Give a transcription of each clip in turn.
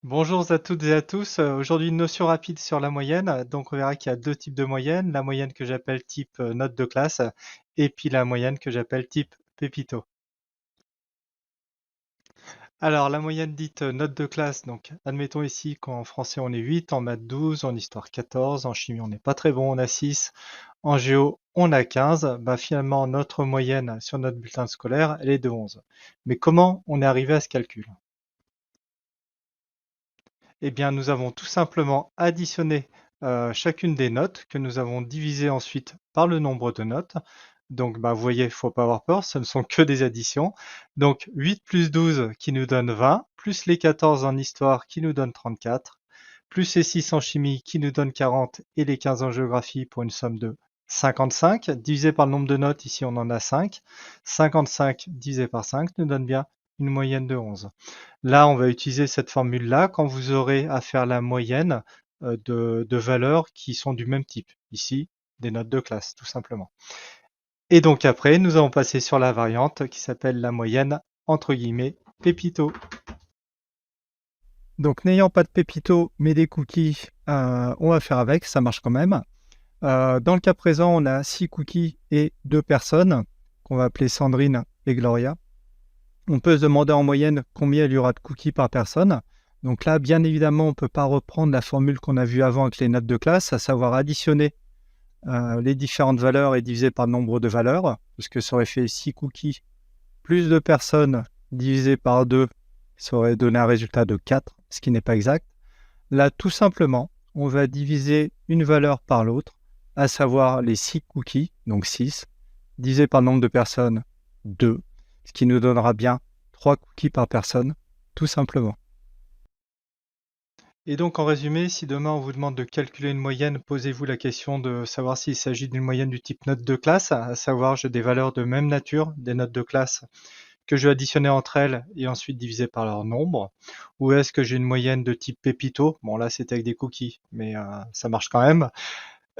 Bonjour à toutes et à tous. Aujourd'hui, une notion rapide sur la moyenne. Donc, on verra qu'il y a deux types de moyenne. La moyenne que j'appelle type note de classe et puis la moyenne que j'appelle type Pépito. Alors, la moyenne dite note de classe, donc admettons ici qu'en français on est 8, en maths 12, en histoire 14, en chimie on n'est pas très bon, on a 6, en géo on a 15. Bah, finalement, notre moyenne sur notre bulletin scolaire, elle est de 11. Mais comment on est arrivé à ce calcul? Eh bien, nous avons tout simplement additionné chacune des notes que nous avons divisées ensuite par le nombre de notes. Donc, bah, vous voyez, il ne faut pas avoir peur, ce ne sont que des additions. Donc, 8 plus 12 qui nous donne 20, plus les 14 en histoire qui nous donne 34, plus les 6 en chimie qui nous donne 40 et les 15 en géographie pour une somme de 55, divisé par le nombre de notes, ici on en a 5. 55 divisé par 5 nous donne bien une moyenne de 11. Là, on va utiliser cette formule-là quand vous aurez à faire la moyenne de valeurs qui sont du même type. Ici, des notes de classe, tout simplement. Et donc après, nous allons passer sur la variante qui s'appelle la moyenne, entre guillemets, pépito. Donc n'ayant pas de pépito, mais des cookies, on va faire avec, ça marche quand même. Dans le cas présent, on a 6 cookies et 2 personnes, qu'on va appeler Sandrine et Gloria. On peut se demander en moyenne combien il y aura de cookies par personne. Donc là, bien évidemment, on ne peut pas reprendre la formule qu'on a vue avant avec les notes de classe, à savoir additionner les différentes valeurs et diviser par le nombre de valeurs, parce que ça aurait fait 6 cookies plus 2 personnes divisé par 2, ça aurait donné un résultat de 4, ce qui n'est pas exact. Là, tout simplement, on va diviser une valeur par l'autre, à savoir les 6 cookies, donc 6, divisé par le nombre de personnes, 2, ce qui nous donnera bien 3 cookies par personne, tout simplement. Et donc, en résumé, si demain on vous demande de calculer une moyenne, posez-vous la question de savoir s'il s'agit d'une moyenne du type note de classe, à savoir j'ai des valeurs de même nature, des notes de classe, que je vais additionner entre elles et ensuite diviser par leur nombre, ou est-ce que j'ai une moyenne de type Pépito? Bon, là c'est avec des cookies, mais ça marche quand même.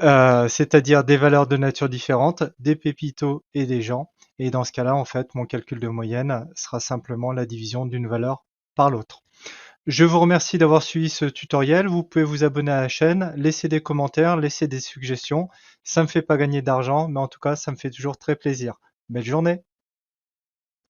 C'est-à-dire des valeurs de nature différentes, des pépitos et des gens. Et dans ce cas-là, en fait, mon calcul de moyenne sera simplement la division d'une valeur par l'autre. Je vous remercie d'avoir suivi ce tutoriel. Vous pouvez vous abonner à la chaîne, laisser des commentaires, laisser des suggestions. Ça me fait pas gagner d'argent, mais en tout cas, ça me fait toujours très plaisir. Belle journée!